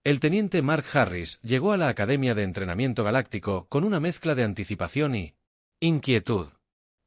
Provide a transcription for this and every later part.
El teniente Mark Harris llegó a la Academia de Entrenamiento Galáctico con una mezcla de anticipación y inquietud.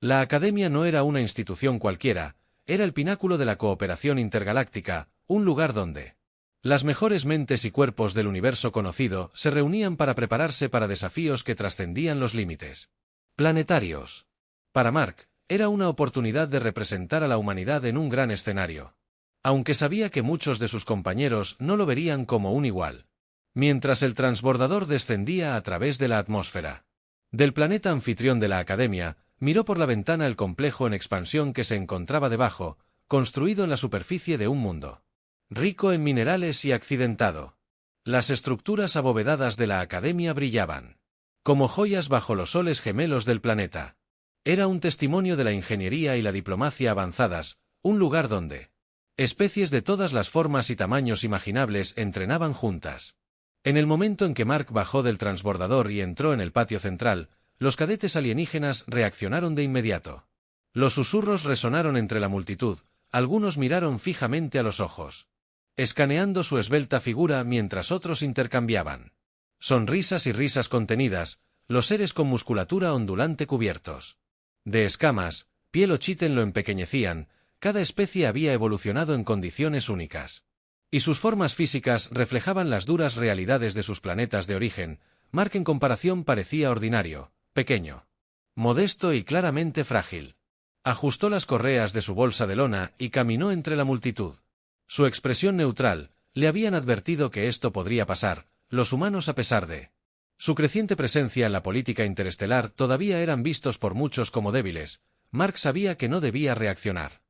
La Academia no era una institución cualquiera, era el pináculo de la cooperación intergaláctica, un lugar donde las mejores mentes y cuerpos del universo conocido se reunían para prepararse para desafíos que trascendían los límites planetarios. Para Mark, era una oportunidad de representar a la humanidad en un gran escenario. Aunque sabía que muchos de sus compañeros no lo verían como un igual. Mientras el transbordador descendía a través de la atmósfera del planeta anfitrión de la Academia, miró por la ventana el complejo en expansión que se encontraba debajo, construido en la superficie de un mundo rico en minerales y accidentado. Las estructuras abovedadas de la Academia brillaban como joyas bajo los soles gemelos del planeta. Era un testimonio de la ingeniería y la diplomacia avanzadas, un lugar donde especies de todas las formas y tamaños imaginables entrenaban juntas. En el momento en que Mark bajó del transbordador y entró en el patio central, los cadetes alienígenas reaccionaron de inmediato. Los susurros resonaron entre la multitud, algunos miraron fijamente a los ojos, escaneando su esbelta figura mientras otros intercambiaban sonrisas y risas contenidas, los seres con musculatura ondulante cubiertos de escamas, piel o chiten lo empequeñecían. Cada especie había evolucionado en condiciones únicas. Y sus formas físicas reflejaban las duras realidades de sus planetas de origen. Mark en comparación parecía ordinario, pequeño, modesto y claramente frágil. Ajustó las correas de su bolsa de lona y caminó entre la multitud. Su expresión neutral, le habían advertido que esto podría pasar, los humanos a pesar de su creciente presencia en la política interestelar todavía eran vistos por muchos como débiles. Mark sabía que no debía reaccionar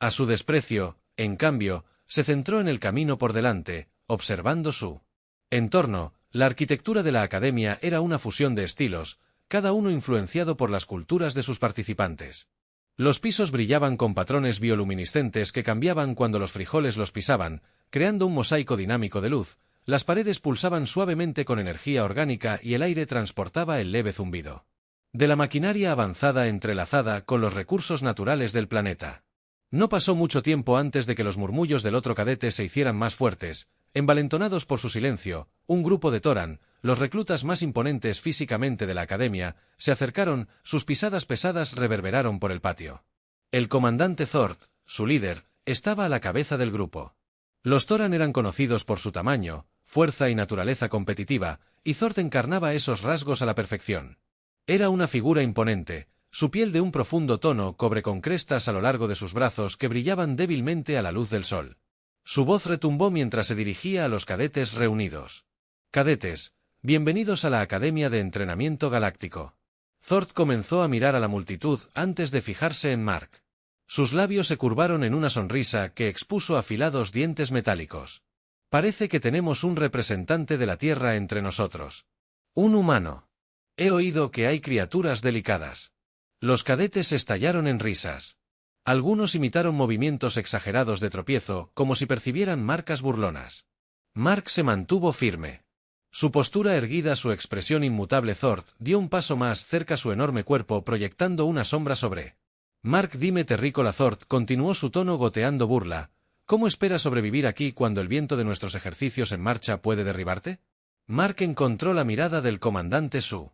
a su desprecio, en cambio, se centró en el camino por delante, observando su entorno. La arquitectura de la Academia era una fusión de estilos, cada uno influenciado por las culturas de sus participantes. Los pisos brillaban con patrones bioluminiscentes que cambiaban cuando los frijoles los pisaban, creando un mosaico dinámico de luz. Las paredes pulsaban suavemente con energía orgánica y el aire transportaba el leve zumbido de la maquinaria avanzada entrelazada con los recursos naturales del planeta. No pasó mucho tiempo antes de que los murmullos del otro cadete se hicieran más fuertes. Envalentonados por su silencio, un grupo de Toran, los reclutas más imponentes físicamente de la Academia, se acercaron, sus pisadas pesadas reverberaron por el patio. El comandante Thord, su líder, estaba a la cabeza del grupo. Los Toran eran conocidos por su tamaño, fuerza y naturaleza competitiva, y Thord encarnaba esos rasgos a la perfección. Era una figura imponente, su piel de un profundo tono cobre con crestas a lo largo de sus brazos que brillaban débilmente a la luz del sol. Su voz retumbó mientras se dirigía a los cadetes reunidos. «Cadetes, bienvenidos a la Academia de Entrenamiento Galáctico». Thord comenzó a mirar a la multitud antes de fijarse en Mark. Sus labios se curvaron en una sonrisa que expuso afilados dientes metálicos. «Parece que tenemos un representante de la Tierra entre nosotros. Un humano. He oído que hay criaturas delicadas». Los cadetes estallaron en risas. Algunos imitaron movimientos exagerados de tropiezo, como si percibieran marcas burlonas. Mark se mantuvo firme. Su postura erguida, su expresión inmutable. Thord dio un paso más cerca su enorme cuerpo proyectando una sombra sobre Mark. «Dime, terrícola». Thord continuó su tono goteando burla. «¿Cómo esperas sobrevivir aquí cuando el viento de nuestros ejercicios en marcha puede derribarte?» Mark encontró la mirada del comandante Su.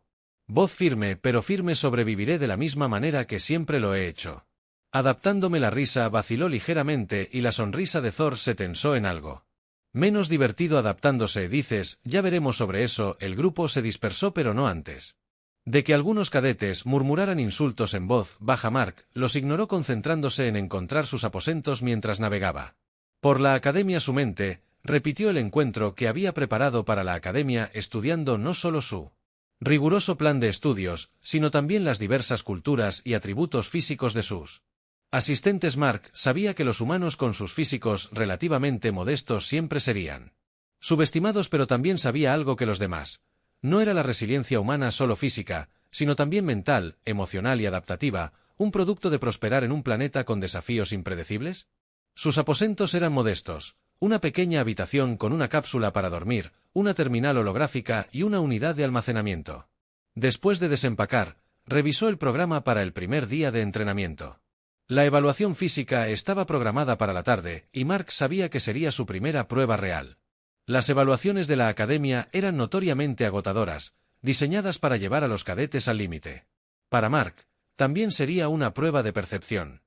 Voz firme, pero firme. «Sobreviviré de la misma manera que siempre lo he hecho». Adaptándome. La risa vaciló ligeramente y la sonrisa de Thor se tensó en algo menos divertido. «Adaptándose, dices, ya veremos sobre eso». El grupo se dispersó, pero no antes de que algunos cadetes murmuraran insultos en voz baja. Mark los ignoró, concentrándose en encontrar sus aposentos mientras navegaba por la Academia. Su mente repitió el encuentro que había preparado para la Academia, estudiando no solo su riguroso plan de estudios, sino también las diversas culturas y atributos físicos de sus asistentes. Mark sabía que los humanos con sus físicos relativamente modestos siempre serían subestimados, pero también sabía algo que los demás. No era la resiliencia humana solo física, sino también mental, emocional y adaptativa, un producto de prosperar en un planeta con desafíos impredecibles. Sus aposentos eran modestos, una pequeña habitación con una cápsula para dormir, una terminal holográfica y una unidad de almacenamiento. Después de desempacar, revisó el programa para el primer día de entrenamiento. La evaluación física estaba programada para la tarde, y Mark sabía que sería su primera prueba real. Las evaluaciones de la academia eran notoriamente agotadoras, diseñadas para llevar a los cadetes al límite. Para Mark, también sería una prueba de percepción.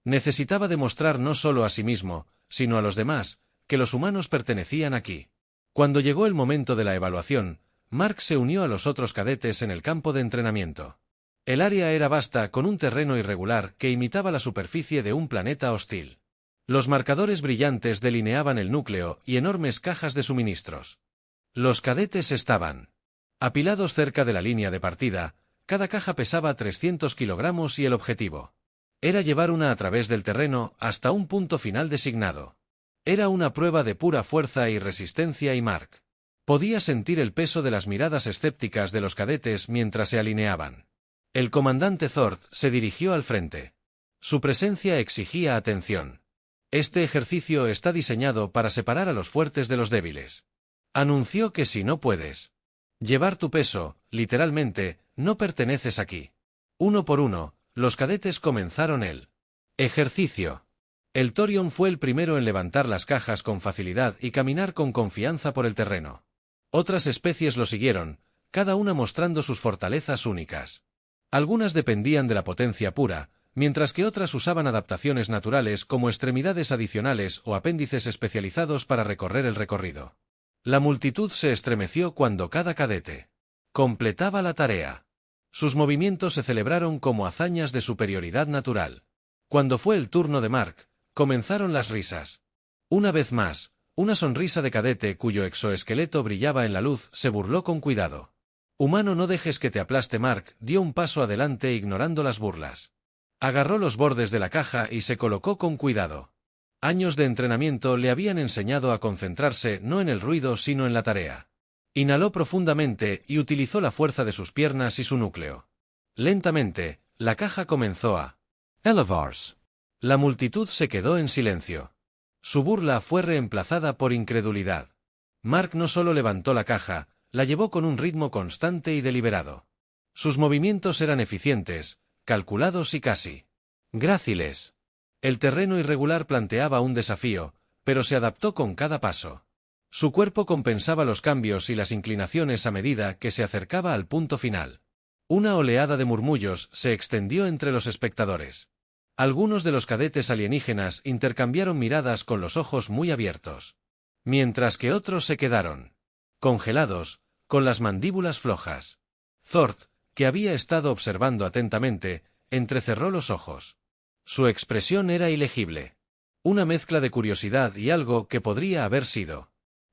Necesitaba demostrar no solo a sí mismo, sino a los demás, que los humanos pertenecían aquí. Cuando llegó el momento de la evaluación, Mark se unió a los otros cadetes en el campo de entrenamiento. El área era vasta, con un terreno irregular que imitaba la superficie de un planeta hostil. Los marcadores brillantes delineaban el núcleo y enormes cajas de suministros. Los cadetes estaban apilados cerca de la línea de partida, cada caja pesaba 300 kilogramos y el objetivo era llevar una a través del terreno hasta un punto final designado. Era una prueba de pura fuerza y resistencia y Mark podía sentir el peso de las miradas escépticas de los cadetes mientras se alineaban. El comandante Thord se dirigió al frente. Su presencia exigía atención. Este ejercicio está diseñado para separar a los fuertes de los débiles. Anunció que si no puedes llevar tu peso, literalmente, no perteneces aquí. Uno por uno, los cadetes comenzaron el ejercicio. El Thorion fue el primero en levantar las cajas con facilidad y caminar con confianza por el terreno. Otras especies lo siguieron, cada una mostrando sus fortalezas únicas. Algunas dependían de la potencia pura, mientras que otras usaban adaptaciones naturales como extremidades adicionales o apéndices especializados para recorrer el recorrido. La multitud se estremeció cuando cada cadete completaba la tarea. Sus movimientos se celebraron como hazañas de superioridad natural. Cuando fue el turno de Mark, comenzaron las risas. Una vez más, una sonrisa de cadete cuyo exoesqueleto brillaba en la luz se burló con cuidado. Humano, no dejes que te aplaste. Mark dio un paso adelante ignorando las burlas. Agarró los bordes de la caja y se colocó con cuidado. Años de entrenamiento le habían enseñado a concentrarse no en el ruido sino en la tarea. Inhaló profundamente y utilizó la fuerza de sus piernas y su núcleo. Lentamente, la caja comenzó a elevarse. La multitud se quedó en silencio. Su burla fue reemplazada por incredulidad. Mark no solo levantó la caja, la llevó con un ritmo constante y deliberado. Sus movimientos eran eficientes, calculados y casi gráciles. El terreno irregular planteaba un desafío, pero se adaptó con cada paso. Su cuerpo compensaba los cambios y las inclinaciones a medida que se acercaba al punto final. Una oleada de murmullos se extendió entre los espectadores. Algunos de los cadetes alienígenas intercambiaron miradas con los ojos muy abiertos, mientras que otros se quedaron congelados, con las mandíbulas flojas. Thord, que había estado observando atentamente, entrecerró los ojos. Su expresión era ilegible. Una mezcla de curiosidad y algo que podría haber sido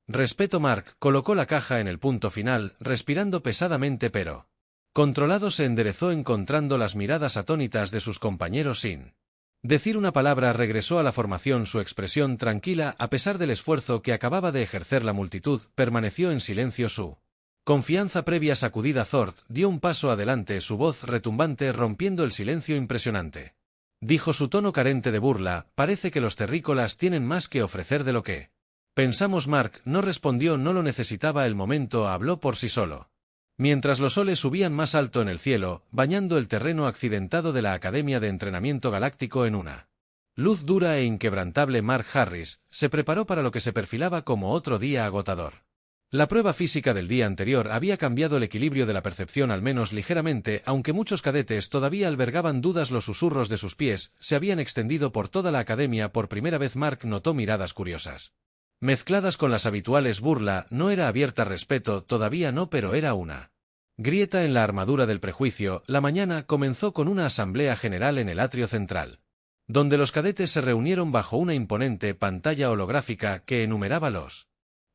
respeto. Mark colocó la caja en el punto final, respirando pesadamente pero controlado. Se enderezó encontrando las miradas atónitas de sus compañeros sin decir una palabra. Regresó a la formación. Su expresión tranquila a pesar del esfuerzo que acababa de ejercer. La multitud permaneció en silencio. Su confianza previa sacudida. Thord dio un paso adelante, su voz retumbante rompiendo el silencio impresionante. Dijo, su tono carente de burla: parece que los terrícolas tienen más que ofrecer de lo que pensamos. Mark no respondió, no lo necesitaba. El momento habló por sí solo. Mientras los soles subían más alto en el cielo, bañando el terreno accidentado de la Academia de Entrenamiento Galáctico en una luz dura e inquebrantable, Mark Harris se preparó para lo que se perfilaba como otro día agotador. La prueba física del día anterior había cambiado el equilibrio de la percepción al menos ligeramente, aunque muchos cadetes todavía albergaban dudas. Los susurros de sus pies se habían extendido por toda la academia. Por primera vez Mark notó miradas curiosas, mezcladas con las habituales burla. No era abierta respeto, todavía no, pero era una grieta en la armadura del prejuicio. La mañana comenzó con una asamblea general en el atrio central, donde los cadetes se reunieron bajo una imponente pantalla holográfica que enumeraba los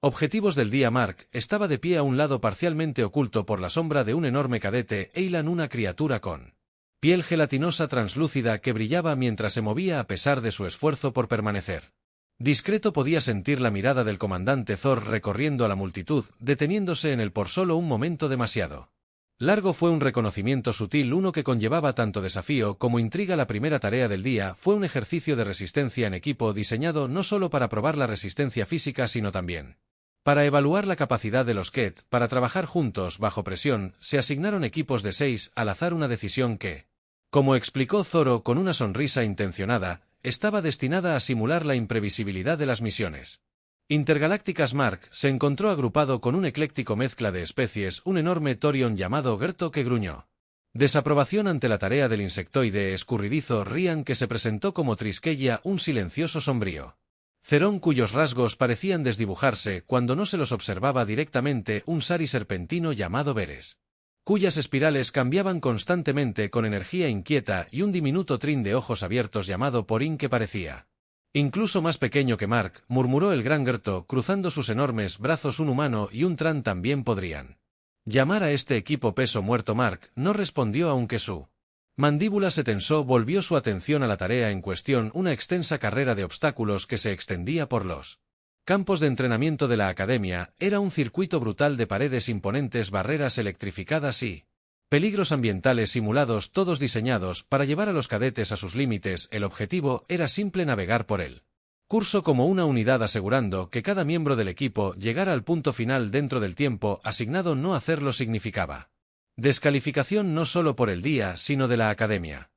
objetivos del día. Mark estaba de pie a un lado, parcialmente oculto por la sombra de un enorme cadete, Eilan, una criatura con piel gelatinosa translúcida que brillaba mientras se movía a pesar de su esfuerzo por permanecer discreto. Podía sentir la mirada del comandante Thor recorriendo a la multitud, deteniéndose en él por solo un momento demasiado largo. Fue un reconocimiento sutil, uno que conllevaba tanto desafío como intriga. La primera tarea del día fue un ejercicio de resistencia en equipo diseñado no solo para probar la resistencia física sino también para evaluar la capacidad de los Ket para trabajar juntos bajo presión. Se asignaron equipos de 6 al azar, una decisión que, como explicó Zoro con una sonrisa intencionada, estaba destinada a simular la imprevisibilidad de las misiones. Intergalacticas Mark se encontró agrupado con un ecléctico mezcla de especies, un enorme Torion llamado Gerto que gruñó. Desaprobación ante la tarea del insectoide escurridizo Rian que se presentó como Triskelion, un silencioso sombrío Cerón cuyos rasgos parecían desdibujarse cuando no se los observaba directamente, un Sari serpentino llamado Veres, cuyas espirales cambiaban constantemente con energía inquieta, y un diminuto trin de ojos abiertos llamado Porin que parecía incluso más pequeño que Mark, murmuró el gran Gerto, cruzando sus enormes brazos. Un humano y un Tran también podrían llamar a este equipo peso muerto. Mark no respondió aunque su mandíbula se tensó. Volvió su atención a la tarea en cuestión, una extensa carrera de obstáculos que se extendía por los campos de entrenamiento de la academia. Era un circuito brutal de paredes imponentes, barreras electrificadas y peligros ambientales simulados, todos diseñados para llevar a los cadetes a sus límites. El objetivo era simple: navegar por él curso como una unidad, asegurando que cada miembro del equipo llegara al punto final dentro del tiempo asignado. No hacerlo significaba descalificación no solo por el día, sino de la academia.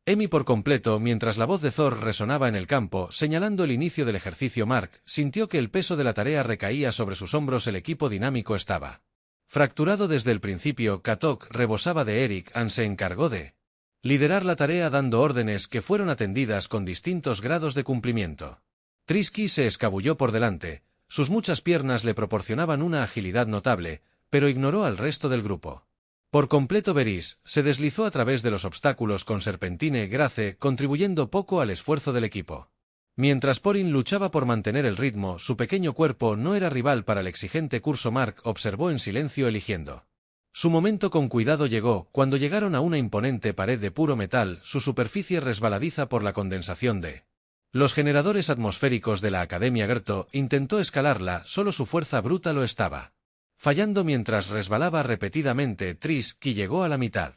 Emi por completo. Mientras la voz de Thor resonaba en el campo, señalando el inicio del ejercicio, Mark sintió que el peso de la tarea recaía sobre sus hombros. El equipo dinámico estaba fracturado desde el principio. Katok rebosaba de Eric. An se encargó de liderar la tarea, dando órdenes que fueron atendidas con distintos grados de cumplimiento. Trisky se escabulló por delante, sus muchas piernas le proporcionaban una agilidad notable, pero ignoró al resto del grupo. Por completo Veris se deslizó a través de los obstáculos con serpentine grace, contribuyendo poco al esfuerzo del equipo. Mientras Porin luchaba por mantener el ritmo, su pequeño cuerpo no era rival para el exigente curso. Mark observó en silencio, eligiendo su momento con cuidado. Llegó cuando llegaron a una imponente pared de puro metal, su superficie resbaladiza por la condensación de los generadores atmosféricos de la Academia. Gerto intentó escalarla, solo su fuerza bruta lo estaba fallando mientras resbalaba repetidamente. Trisky llegó a la mitad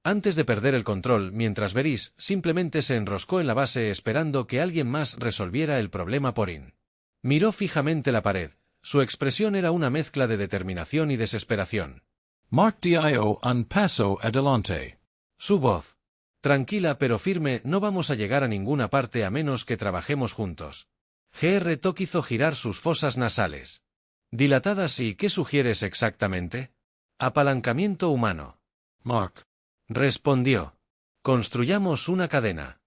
antes de perder el control, mientras Veris simplemente se enroscó en la base esperando que alguien más resolviera el problema. Porin miró fijamente la pared, su expresión era una mezcla de determinación y desesperación. Mark dio un paso adelante. Su voz tranquila pero firme: no vamos a llegar a ninguna parte a menos que trabajemos juntos. Tok hizo girar sus fosas nasales dilatadas. ¿Y qué sugieres exactamente? Apalancamiento humano. Mark respondió. Construyamos una cadena.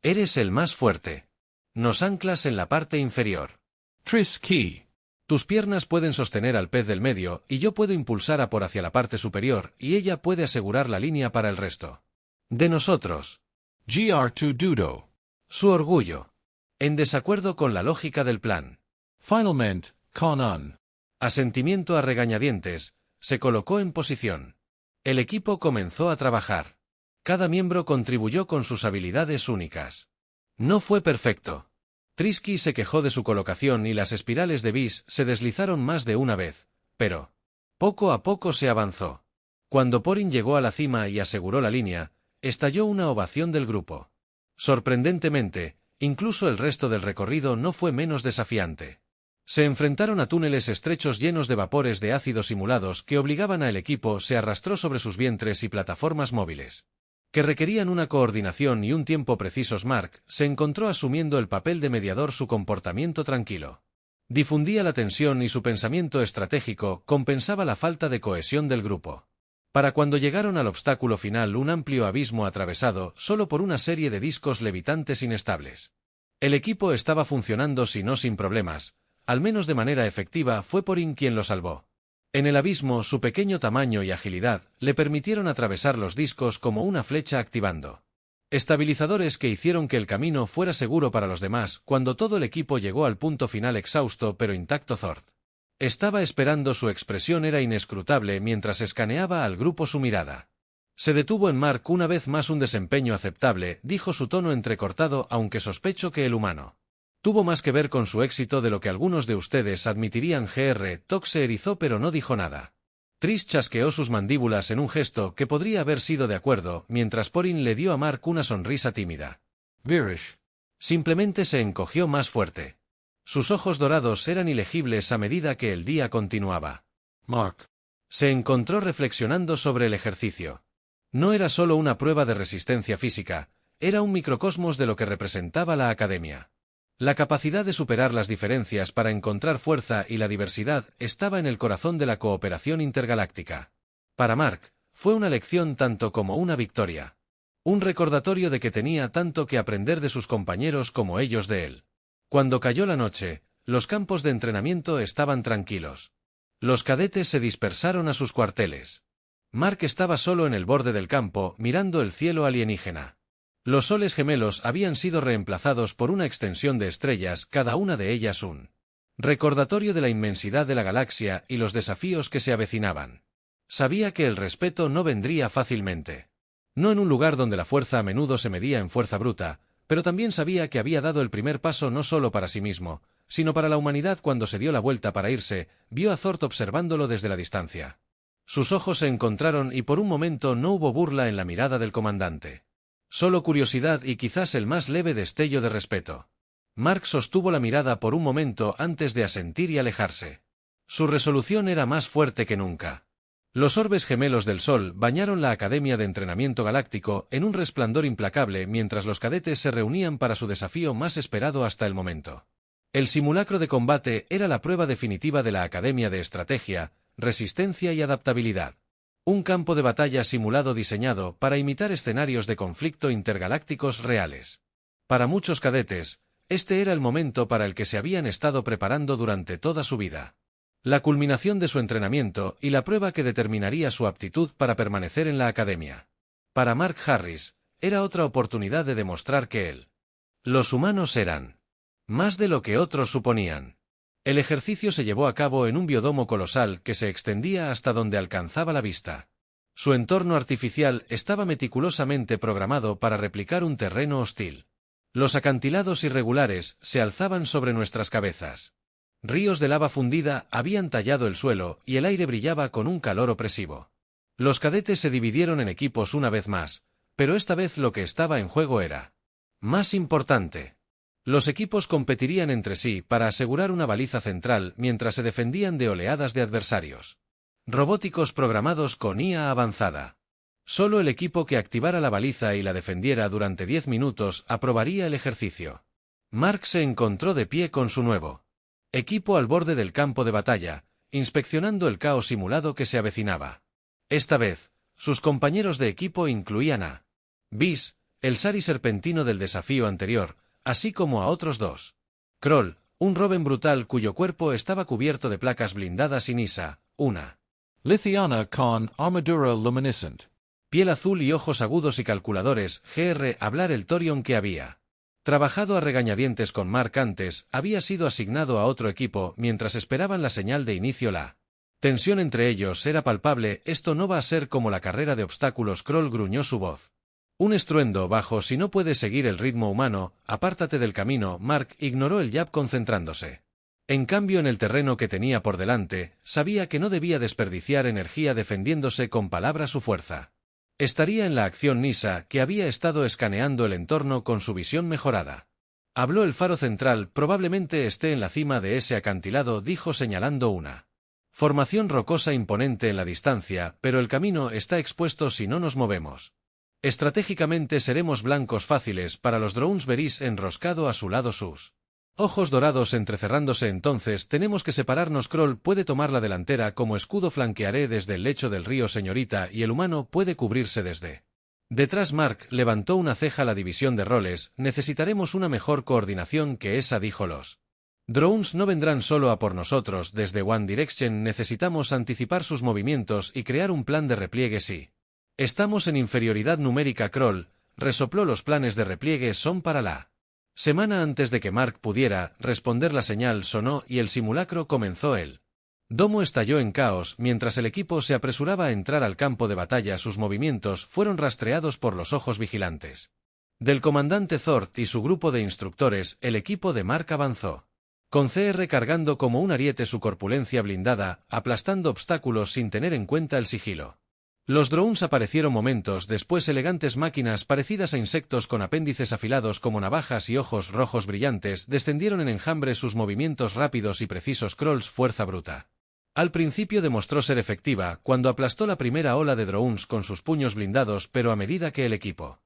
Eres el más fuerte. Nos anclas en la parte inferior. Trisky. Tus piernas pueden sostener al pez del medio, y yo puedo impulsar a por hacia la parte superior, y ella puede asegurar la línea para el resto de nosotros. Gr2 Dudo. Su orgullo. En desacuerdo con la lógica del plan. Finalmente, con un asentimiento a regañadientes, se colocó en posición. El equipo comenzó a trabajar. Cada miembro contribuyó con sus habilidades únicas. No fue perfecto. Trisky se quejó de su colocación y las espirales de Bis se deslizaron más de una vez, pero poco a poco se avanzó. Cuando Porin llegó a la cima y aseguró la línea, estalló una ovación del grupo. Sorprendentemente, incluso el resto del recorrido no fue menos desafiante. Se enfrentaron a túneles estrechos llenos de vapores de ácido simulados que obligaban al equipo se arrastró sobre sus vientres y plataformas móviles que requerían una coordinación y un tiempo precisos. Mark se encontró asumiendo el papel de mediador. Su comportamiento tranquilo difundía la tensión y su pensamiento estratégico compensaba la falta de cohesión del grupo. Para cuando llegaron al obstáculo final, un amplio abismo atravesado solo por una serie de discos levitantes inestables. El equipo estaba funcionando si no sin problemas, al menos de manera efectiva. Fue Porin quien lo salvó. En el abismo, su pequeño tamaño y agilidad le permitieron atravesar los discos como una flecha, activando estabilizadores que hicieron que el camino fuera seguro para los demás. Cuando todo el equipo llegó al punto final exhausto pero intacto, Thor estaba esperando. Su expresión era inescrutable mientras escaneaba al grupo. Su mirada se detuvo en Mark. Una vez más, un desempeño aceptable, dijo, su tono entrecortado, aunque sospecho que el humano tuvo más que ver con su éxito de lo que algunos de ustedes admitirían. Tok se erizó pero no dijo nada. Trish chasqueó sus mandíbulas en un gesto que podría haber sido de acuerdo, mientras Porin le dio a Mark una sonrisa tímida. Virish simplemente se encogió más fuerte. Sus ojos dorados eran ilegibles a medida que el día continuaba. Mark se encontró reflexionando sobre el ejercicio. No era solo una prueba de resistencia física, era un microcosmos de lo que representaba la academia. La capacidad de superar las diferencias para encontrar fuerza y la diversidad estaba en el corazón de la cooperación intergaláctica. Para Mark, fue una lección tanto como una victoria. Un recordatorio de que tenía tanto que aprender de sus compañeros como ellos de él. Cuando cayó la noche, los campos de entrenamiento estaban tranquilos. Los cadetes se dispersaron a sus cuarteles. Mark estaba solo en el borde del campo, mirando el cielo alienígena. Los soles gemelos habían sido reemplazados por una extensión de estrellas, cada una de ellas un recordatorio de la inmensidad de la galaxia y los desafíos que se avecinaban. Sabía que el respeto no vendría fácilmente. No en un lugar donde la fuerza a menudo se medía en fuerza bruta, pero también sabía que había dado el primer paso no solo para sí mismo, sino para la humanidad. Cuando se dio la vuelta para irse, vio a Thor observándolo desde la distancia. Sus ojos se encontraron y por un momento no hubo burla en la mirada del comandante. Solo curiosidad y quizás el más leve destello de respeto. Mark sostuvo la mirada por un momento antes de asentir y alejarse. Su resolución era más fuerte que nunca. Los orbes gemelos del Sol bañaron la Academia de Entrenamiento Galáctico en un resplandor implacable mientras los cadetes se reunían para su desafío más esperado hasta el momento. El simulacro de combate era la prueba definitiva de la Academia de Estrategia, Resistencia y Adaptabilidad. Un campo de batalla simulado diseñado para imitar escenarios de conflicto intergalácticos reales. Para muchos cadetes, este era el momento para el que se habían estado preparando durante toda su vida. La culminación de su entrenamiento y la prueba que determinaría su aptitud para permanecer en la academia. Para Mark Harris, era otra oportunidad de demostrar que los humanos eran más de lo que otros suponían. El ejercicio se llevó a cabo en un biodomo colosal que se extendía hasta donde alcanzaba la vista. Su entorno artificial estaba meticulosamente programado para replicar un terreno hostil. Los acantilados irregulares se alzaban sobre nuestras cabezas. Ríos de lava fundida habían tallado el suelo y el aire brillaba con un calor opresivo. Los cadetes se dividieron en equipos una vez más, pero esta vez lo que estaba en juego era más importante. Los equipos competirían entre sí para asegurar una baliza central mientras se defendían de oleadas de adversarios robóticos programados con IA avanzada. Solo el equipo que activara la baliza y la defendiera durante 10 minutos aprobaría el ejercicio. Mark se encontró de pie con su nuevo equipo al borde del campo de batalla, inspeccionando el caos simulado que se avecinaba. Esta vez, sus compañeros de equipo incluían a Bis, el Sari serpentino del desafío anterior, así como a otros dos. Kroll, un Roben brutal cuyo cuerpo estaba cubierto de placas blindadas y Nisa, una Lithiana con armadura luminescent. Piel azul y ojos agudos y calculadores. Hablar el Thorion que había trabajado a regañadientes con Mark antes, había sido asignado a otro equipo mientras esperaban la señal de inicio. La tensión entre ellos era palpable. Esto no va a ser como la carrera de obstáculos. Kroll gruñó su voz. Un estruendo bajo. Si no puedes seguir el ritmo humano, apártate del camino. Mark ignoró el jab concentrándose. En cambio, en el terreno que tenía por delante, sabía que no debía desperdiciar energía defendiéndose con palabra su fuerza. Estaría en la acción Nisa, que había estado escaneando el entorno con su visión mejorada. Habló el faro central. Probablemente esté en la cima de ese acantilado, dijo señalando una formación rocosa imponente en la distancia, pero el camino está expuesto si no nos movemos. Estratégicamente seremos blancos fáciles para los drones. Veréis enroscado a su lado sus ojos dorados entrecerrándose. Entonces tenemos que separarnos. Kroll puede tomar la delantera como escudo. Flanquearé desde el lecho del río, señorita, y el humano puede cubrirse desde detrás. Mark levantó una ceja. La división de roles, necesitaremos una mejor coordinación que esa, dijo. Los drones no vendrán solo a por nosotros desde One Direction. Necesitamos anticipar sus movimientos y crear un plan de repliegue si estamos en inferioridad numérica. Kroll resopló. Los planes de repliegue son para la semana antes de que Mark pudiera responder. La señal sonó y el simulacro comenzó. El domo estalló en caos mientras el equipo se apresuraba a entrar al campo de batalla. Sus movimientos fueron rastreados por los ojos vigilantes del comandante Thort y su grupo de instructores. El equipo de Mark avanzó con CR cargando como un ariete su corpulencia blindada, aplastando obstáculos sin tener en cuenta el sigilo. Los drones aparecieron momentos después. Elegantes máquinas parecidas a insectos con apéndices afilados como navajas y ojos rojos brillantes descendieron en enjambre. Sus movimientos rápidos y precisos. Kroll's fuerza bruta al principio demostró ser efectiva cuando aplastó la primera ola de drones con sus puños blindados, pero a medida que el equipo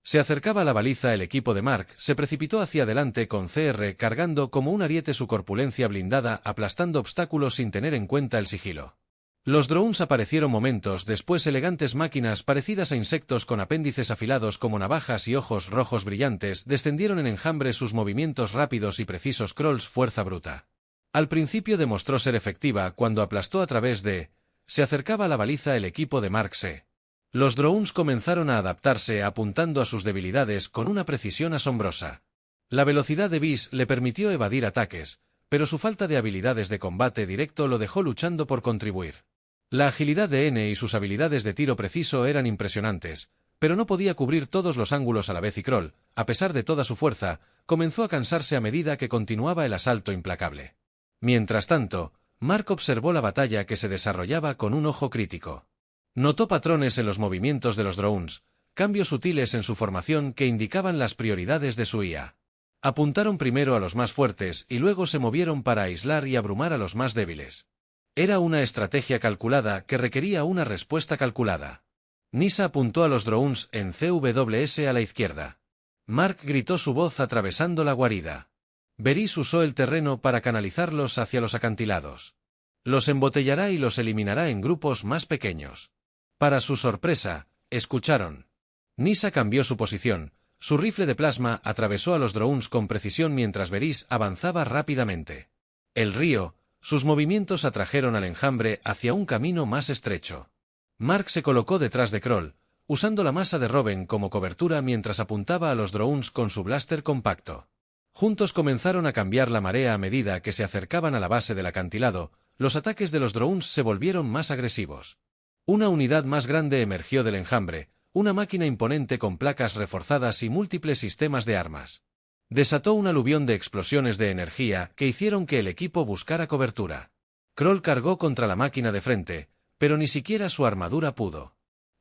Se acercaba a la baliza el equipo de Mark, se precipitó hacia adelante con CR cargando como un ariete su corpulencia blindada, aplastando obstáculos sin tener en cuenta el sigilo. Los drones aparecieron momentos después, elegantes máquinas parecidas a insectos con apéndices afilados como navajas y ojos rojos brillantes, descendieron en enjambre, sus movimientos rápidos y precisos. Krolls fuerza bruta. Al principio demostró ser efectiva cuando aplastó a través de... Se acercaba a la baliza el equipo de Mark C. Los drones comenzaron a adaptarse apuntando a sus debilidades con una precisión asombrosa. La velocidad de Beast le permitió evadir ataques, pero su falta de habilidades de combate directo lo dejó luchando por contribuir. La agilidad de N y sus habilidades de tiro preciso eran impresionantes, pero no podía cubrir todos los ángulos a la vez y Kroll, a pesar de toda su fuerza, comenzó a cansarse a medida que continuaba el asalto implacable. Mientras tanto, Mark observó la batalla que se desarrollaba con un ojo crítico. Notó patrones en los movimientos de los drones, cambios sutiles en su formación que indicaban las prioridades de su IA. Apuntaron primero a los más fuertes y luego se movieron para aislar y abrumar a los más débiles. Era una estrategia calculada que requería una respuesta calculada. Nisa apuntó a los drones en CWS a la izquierda. Mark gritó su voz atravesando la guarida. Varys usó el terreno para canalizarlos hacia los acantilados. Los embotellará y los eliminará en grupos más pequeños. Para su sorpresa, escucharon. Nisa cambió su posición. Su rifle de plasma atravesó a los drones con precisión mientras Varys avanzaba rápidamente. El río, sus movimientos atrajeron al enjambre hacia un camino más estrecho. Mark se colocó detrás de Kroll, usando la masa de Robin como cobertura mientras apuntaba a los drones con su blaster compacto. Juntos comenzaron a cambiar la marea a medida que se acercaban a la base del acantilado. Los ataques de los drones se volvieron más agresivos. Una unidad más grande emergió del enjambre, una máquina imponente con placas reforzadas y múltiples sistemas de armas. Desató un aluvión de explosiones de energía que hicieron que el equipo buscara cobertura. Kroll cargó contra la máquina de frente, pero ni siquiera su armadura pudo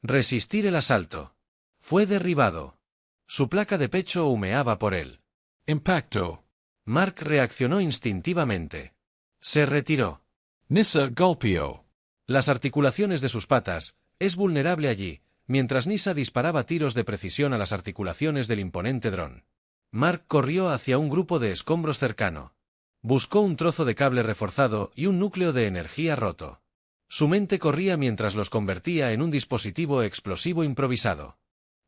resistir el asalto. Fue derribado. Su placa de pecho humeaba por él. Impacto. Mark reaccionó instintivamente. Se retiró. Nissa golpeó. Las articulaciones de sus patas, es vulnerable allí, mientras Nissa disparaba tiros de precisión a las articulaciones del imponente dron. Mark corrió hacia un grupo de escombros cercano. Buscó un trozo de cable reforzado y un núcleo de energía roto. Su mente corría mientras los convertía en un dispositivo explosivo improvisado.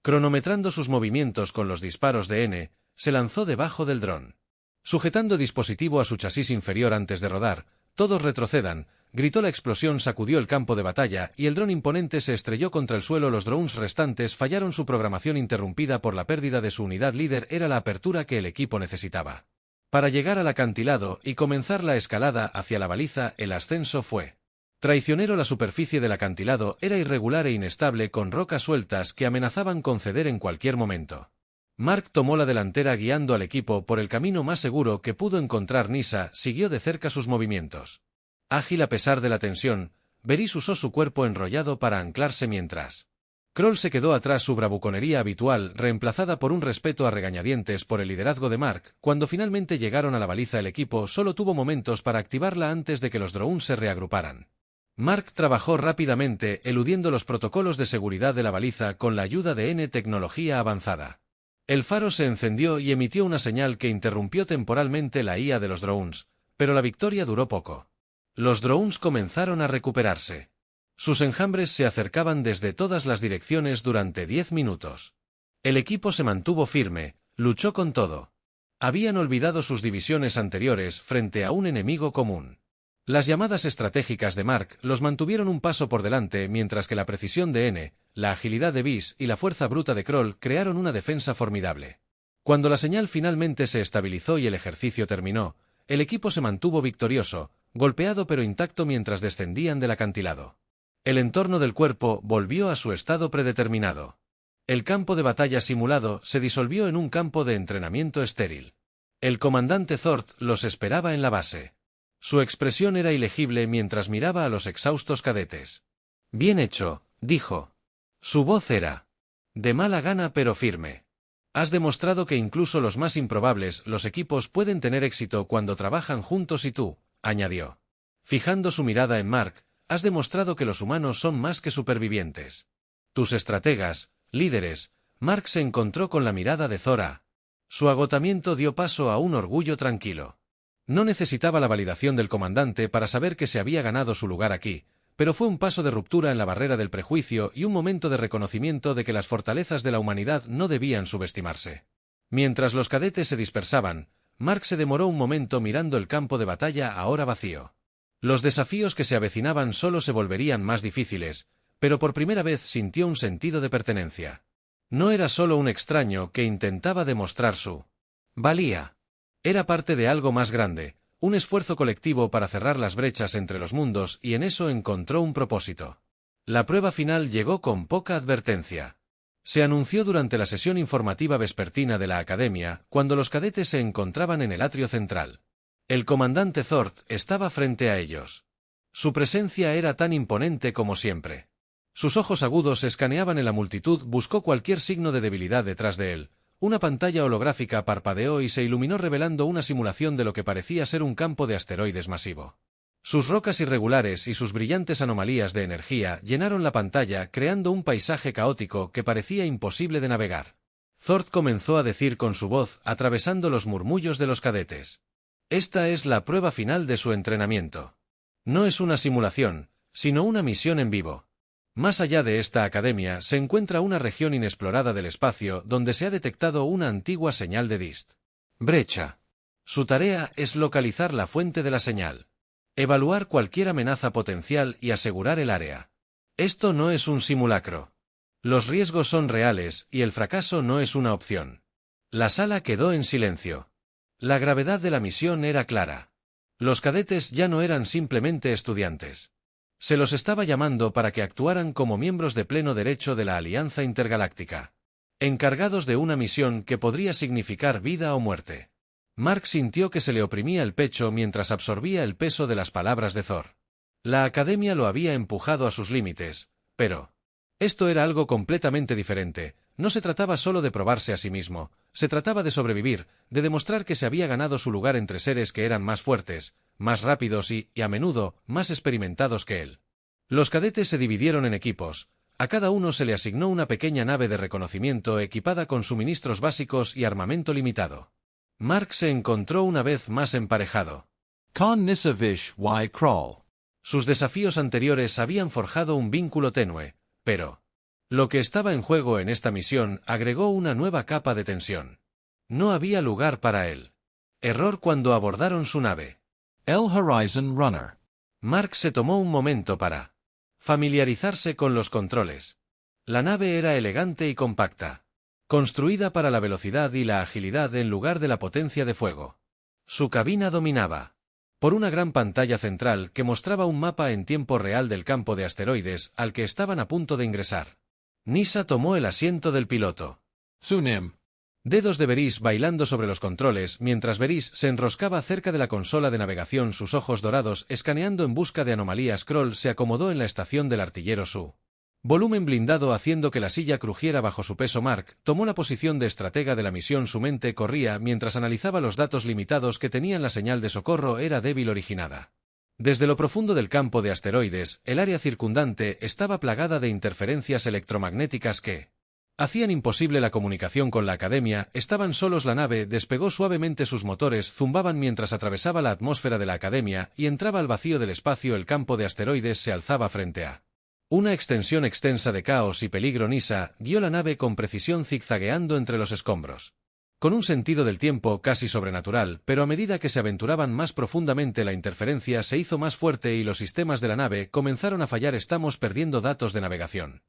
Cronometrando sus movimientos con los disparos de N, se lanzó debajo del dron. Sujetando dispositivo a su chasis inferior antes de rodar, todos retrocedan, gritó. La explosión sacudió el campo de batalla y el dron imponente se estrelló contra el suelo. Los drones restantes fallaron, su programación interrumpida por la pérdida de su unidad líder era la apertura que el equipo necesitaba. Para llegar al acantilado y comenzar la escalada hacia la baliza, el ascenso fue traicionero. La superficie del acantilado era irregular e inestable, con rocas sueltas que amenazaban con ceder en cualquier momento. Mark tomó la delantera guiando al equipo por el camino más seguro que pudo encontrar. Nissa siguió de cerca sus movimientos. Ágil a pesar de la tensión, Varys usó su cuerpo enrollado para anclarse mientras Kroll se quedó atrás, su bravuconería habitual reemplazada por un respeto a regañadientes por el liderazgo de Mark. Cuando finalmente llegaron a la baliza, el equipo solo tuvo momentos para activarla antes de que los drones se reagruparan. Mark trabajó rápidamente, eludiendo los protocolos de seguridad de la baliza con la ayuda de N tecnología avanzada. El faro se encendió y emitió una señal que interrumpió temporalmente la IA de los drones, pero la victoria duró poco. Los drones comenzaron a recuperarse. Sus enjambres se acercaban desde todas las direcciones durante 10 minutos. El equipo se mantuvo firme, luchó con todo. Habían olvidado sus divisiones anteriores frente a un enemigo común. Las llamadas estratégicas de Mark los mantuvieron un paso por delante, mientras que la precisión de N, la agilidad de Beast y la fuerza bruta de Kroll crearon una defensa formidable. Cuando la señal finalmente se estabilizó y el ejercicio terminó, el equipo se mantuvo victorioso, golpeado pero intacto mientras descendían del acantilado. El entorno del cuerpo volvió a su estado predeterminado. El campo de batalla simulado se disolvió en un campo de entrenamiento estéril. El comandante Thort los esperaba en la base. Su expresión era ilegible mientras miraba a los exhaustos cadetes. «Bien hecho», dijo. Su voz era de mala gana pero firme. «Has demostrado que incluso los más improbables, los equipos pueden tener éxito cuando trabajan juntos y tú», añadió. Fijando su mirada en Mark, «has demostrado que los humanos son más que supervivientes. Tus estrategas, líderes, Mark se encontró con la mirada de Zora. Su agotamiento dio paso a un orgullo tranquilo. No necesitaba la validación del comandante para saber que se había ganado su lugar aquí, pero fue un paso de ruptura en la barrera del prejuicio y un momento de reconocimiento de que las fortalezas de la humanidad no debían subestimarse. Mientras los cadetes se dispersaban, Mark se demoró un momento mirando el campo de batalla ahora vacío. Los desafíos que se avecinaban solo se volverían más difíciles, pero por primera vez sintió un sentido de pertenencia. No era solo un extraño que intentaba demostrar su valía. Era parte de algo más grande, un esfuerzo colectivo para cerrar las brechas entre los mundos, y en eso encontró un propósito. La prueba final llegó con poca advertencia. Se anunció durante la sesión informativa vespertina de la Academia, cuando los cadetes se encontraban en el atrio central. El comandante Thort estaba frente a ellos. Su presencia era tan imponente como siempre. Sus ojos agudos escaneaban en la multitud, buscó cualquier signo de debilidad detrás de él. Una pantalla holográfica parpadeó y se iluminó revelando una simulación de lo que parecía ser un campo de asteroides masivo. Sus rocas irregulares y sus brillantes anomalías de energía llenaron la pantalla, creando un paisaje caótico que parecía imposible de navegar. Thort comenzó a decir con su voz, atravesando los murmullos de los cadetes. Esta es la prueba final de su entrenamiento. No es una simulación, sino una misión en vivo. Más allá de esta academia se encuentra una región inexplorada del espacio donde se ha detectado una antigua señal de DIST. Brecha. Su tarea es localizar la fuente de la señal. Evaluar cualquier amenaza potencial y asegurar el área. Esto no es un simulacro. Los riesgos son reales y el fracaso no es una opción. La sala quedó en silencio. La gravedad de la misión era clara. Los cadetes ya no eran simplemente estudiantes. Se los estaba llamando para que actuaran como miembros de pleno derecho de la Alianza Intergaláctica, encargados de una misión que podría significar vida o muerte. Mark sintió que se le oprimía el pecho mientras absorbía el peso de las palabras de Thor. La Academia lo había empujado a sus límites, pero esto era algo completamente diferente. No se trataba solo de probarse a sí mismo, se trataba de sobrevivir, de demostrar que se había ganado su lugar entre seres que eran más fuertes, más rápidos y, a menudo, más experimentados que él. Los cadetes se dividieron en equipos. A cada uno se le asignó una pequeña nave de reconocimiento equipada con suministros básicos y armamento limitado. Mark se encontró una vez más emparejado. Con Nisavish y Krull. Sus desafíos anteriores habían forjado un vínculo tenue, pero lo que estaba en juego en esta misión agregó una nueva capa de tensión. No había lugar para él. Error cuando abordaron su nave. El Horizon Runner. Mark se tomó un momento para familiarizarse con los controles. La nave era elegante y compacta, construida para la velocidad y la agilidad en lugar de la potencia de fuego. Su cabina dominaba por una gran pantalla central que mostraba un mapa en tiempo real del campo de asteroides al que estaban a punto de ingresar. Nisa tomó el asiento del piloto. Sunim. Dedos de Veris bailando sobre los controles mientras Veris se enroscaba cerca de la consola de navegación, sus ojos dorados escaneando en busca de anomalías. Krull se acomodó en la estación del artillero Su. Volumen blindado haciendo que la silla crujiera bajo su peso. Mark tomó la posición de estratega de la misión. Su mente corría mientras analizaba los datos limitados que tenían. La señal de socorro era débil originada desde lo profundo del campo de asteroides. El área circundante estaba plagada de interferencias electromagnéticas que hacían imposible la comunicación con la Academia. Estaban solos. La nave despegó suavemente, sus motores zumbaban mientras atravesaba la atmósfera de la Academia y entraba al vacío del espacio. El campo de asteroides se alzaba frente a una extensión extensa de caos y peligro. Nisa guió la nave con precisión, zigzagueando entre los escombros, con un sentido del tiempo casi sobrenatural, pero a medida que se aventuraban más profundamente la interferencia se hizo más fuerte y los sistemas de la nave comenzaron a fallar. Estamos perdiendo datos de navegación.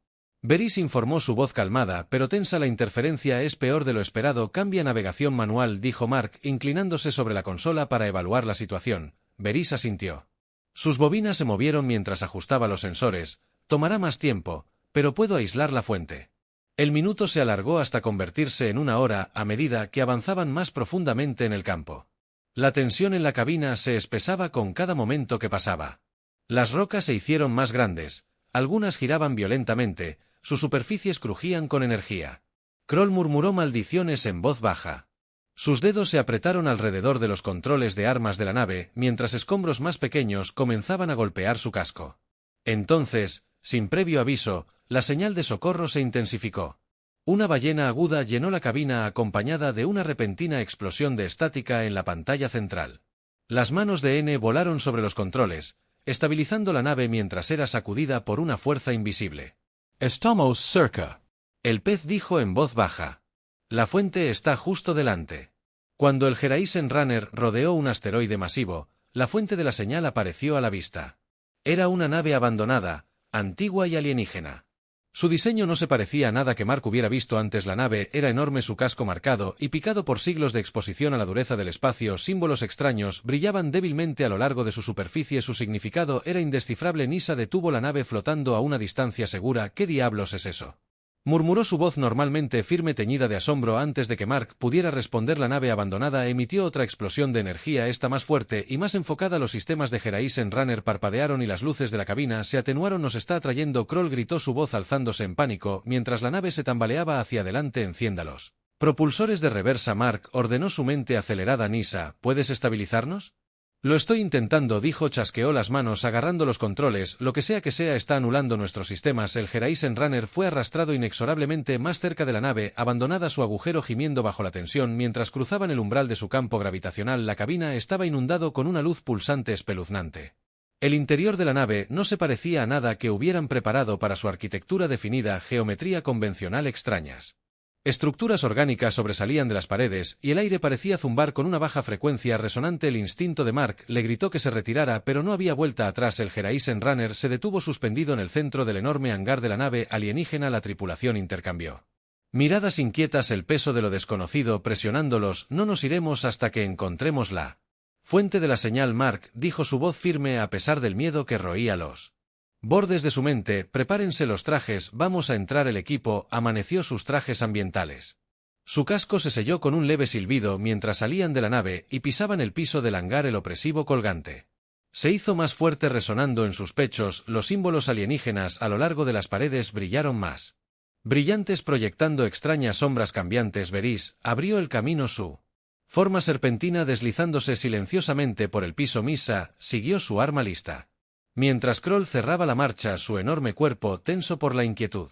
Veris informó, su voz calmada pero tensa. La interferencia es peor de lo esperado. Cambia navegación manual, dijo Mark, inclinándose sobre la consola para evaluar la situación. Veris asintió. Sus bobinas se movieron mientras ajustaba los sensores. Tomará más tiempo, pero puedo aislar la fuente. El minuto se alargó hasta convertirse en una hora a medida que avanzaban más profundamente en el campo. La tensión en la cabina se espesaba con cada momento que pasaba. Las rocas se hicieron más grandes, algunas giraban violentamente, sus superficies crujían con energía. Krull murmuró maldiciones en voz baja. Sus dedos se apretaron alrededor de los controles de armas de la nave, mientras escombros más pequeños comenzaban a golpear su casco. Entonces, sin previo aviso, la señal de socorro se intensificó. Una ballena aguda llenó la cabina acompañada de una repentina explosión de estática en la pantalla central. Las manos de N volaron sobre los controles, estabilizando la nave mientras era sacudida por una fuerza invisible. Estamos cerca. El pez dijo en voz baja. La fuente está justo delante. Cuando el Horizon Runner rodeó un asteroide masivo, la fuente de la señal apareció a la vista. Era una nave abandonada, antigua y alienígena. Su diseño no se parecía a nada que Mark hubiera visto antes. La nave era enorme, su casco marcado y picado por siglos de exposición a la dureza del espacio. Símbolos extraños brillaban débilmente a lo largo de su superficie. Su significado era indescifrable. Nisa detuvo la nave flotando a una distancia segura. ¿Qué diablos es eso?, murmuró su voz normalmente firme, teñida de asombro. Antes de que Mark pudiera responder, la nave abandonada emitió otra explosión de energía, esta más fuerte y más enfocada. Los sistemas de Horizon Runner parpadearon y las luces de la cabina se atenuaron. «Nos está atrayendo», Kroll gritó, su voz alzándose en pánico mientras la nave se tambaleaba hacia adelante. «Enciéndalos. Propulsores de reversa». Mark ordenó, su mente acelerada. «Nisa, ¿puedes estabilizarnos?» «Lo estoy intentando», dijo. Chasqueó las manos agarrando los controles. «Lo que sea, está anulando nuestros sistemas». El Horizon Runner fue arrastrado inexorablemente más cerca de la nave abandonada, su agujero gimiendo bajo la tensión mientras cruzaban el umbral de su campo gravitacional. La cabina estaba inundado con una luz pulsante espeluznante. El interior de la nave no se parecía a nada que hubieran preparado para su arquitectura definida, geometría convencional extrañas. Estructuras orgánicas sobresalían de las paredes, y el aire parecía zumbar con una baja frecuencia resonante. El instinto de Mark le gritó que se retirara, pero no había vuelta atrás. El Horizon Runner se detuvo suspendido en el centro del enorme hangar de la nave alienígena. La tripulación intercambió miradas inquietas, el peso de lo desconocido presionándolos. «No nos iremos hasta que encontremos la fuente de la señal». «Mark», dijo su voz firme a pesar del miedo que roía los bordes de su mente. «Prepárense los trajes, vamos a entrar». El equipo amaneció sus trajes ambientales. Su casco se selló con un leve silbido mientras salían de la nave y pisaban el piso del hangar. El opresivo colgante se hizo más fuerte, resonando en sus pechos. Los símbolos alienígenas a lo largo de las paredes brillaron más brillantes, proyectando extrañas sombras cambiantes. Veris abrió el camino, su forma serpentina deslizándose silenciosamente por el piso. Misa siguió su arma lista mientras Kroll cerraba la marcha, su enorme cuerpo tenso por la inquietud.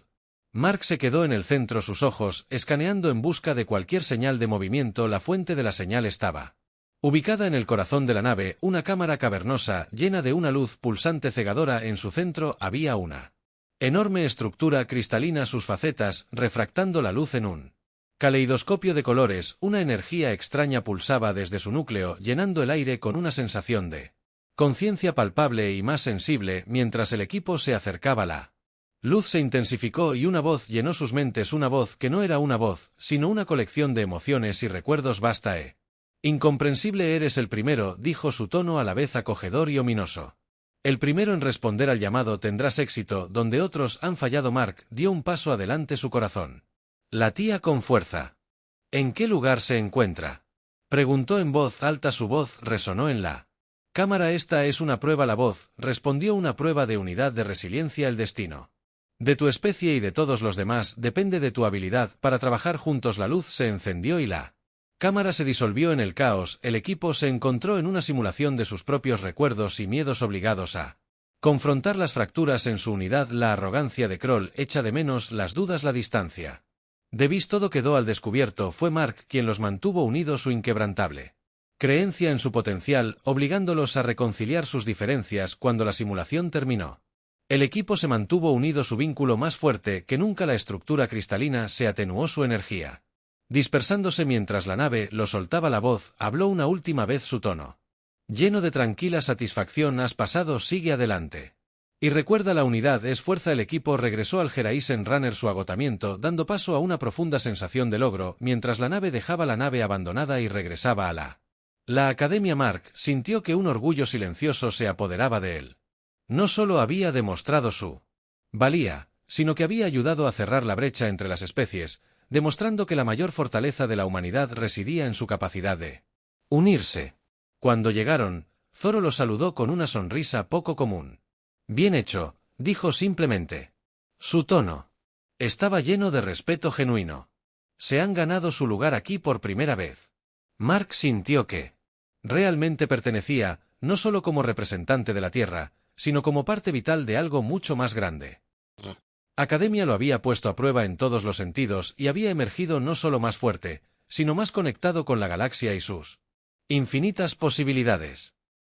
Mark se quedó en el centro, sus ojos escaneando en busca de cualquier señal de movimiento. La fuente de la señal estaba ubicada en el corazón de la nave, una cámara cavernosa llena de una luz pulsante cegadora. En su centro había una enorme estructura cristalina, sus facetas refractando la luz en un caleidoscopio de colores. Una energía extraña pulsaba desde su núcleo, llenando el aire con una sensación de conciencia palpable y más sensible. Mientras el equipo se acercaba, la luz se intensificó y una voz llenó sus mentes, una voz que no era una voz, sino una colección de emociones y recuerdos. «Basta, incomprensible, eres el primero», dijo, su tono a la vez acogedor y ominoso. «El primero en responder al llamado. Tendrás éxito donde otros han fallado». Mark dio un paso adelante, su corazón latía con fuerza. «¿En qué lugar se encuentra?», preguntó en voz alta, su voz resonó en la cámara. «Esta es una prueba». La voz respondió: «Una prueba de unidad, de resiliencia. El destino de tu especie y de todos los demás depende de tu habilidad para trabajar juntos». La luz se encendió y la cámara se disolvió en el caos. El equipo se encontró en una simulación de sus propios recuerdos y miedos, obligados a confrontar las fracturas en su unidad. La arrogancia de Kroll echa de menos las dudas, la distancia de Vis. Todo quedó al descubierto. Fue Mark quien los mantuvo unidos, su inquebrantable creencia en su potencial, obligándolos a reconciliar sus diferencias. Cuando la simulación terminó, el equipo se mantuvo unido, su vínculo más fuerte que nunca. La estructura cristalina se atenuó, su energía dispersándose mientras la nave lo soltaba. La voz habló una última vez, su tono lleno de tranquila satisfacción: «Has pasado, sigue adelante. Y recuerda, la unidad es fuerza». El equipo regresó al Horizon Runner, su agotamiento dando paso a una profunda sensación de logro mientras la nave dejaba la nave abandonada y regresaba a la academia. Mark sintió que un orgullo silencioso se apoderaba de él. No solo había demostrado su valía, sino que había ayudado a cerrar la brecha entre las especies, demostrando que la mayor fortaleza de la humanidad residía en su capacidad de unirse. Cuando llegaron, Zoro los saludó con una sonrisa poco común. «Bien hecho», dijo simplemente. Su tono estaba lleno de respeto genuino. «Se han ganado su lugar aquí por primera vez». Mark sintió que realmente pertenecía, no solo como representante de la Tierra, sino como parte vital de algo mucho más grande. Academia lo había puesto a prueba en todos los sentidos y había emergido no solo más fuerte, sino más conectado con la galaxia y sus infinitas posibilidades.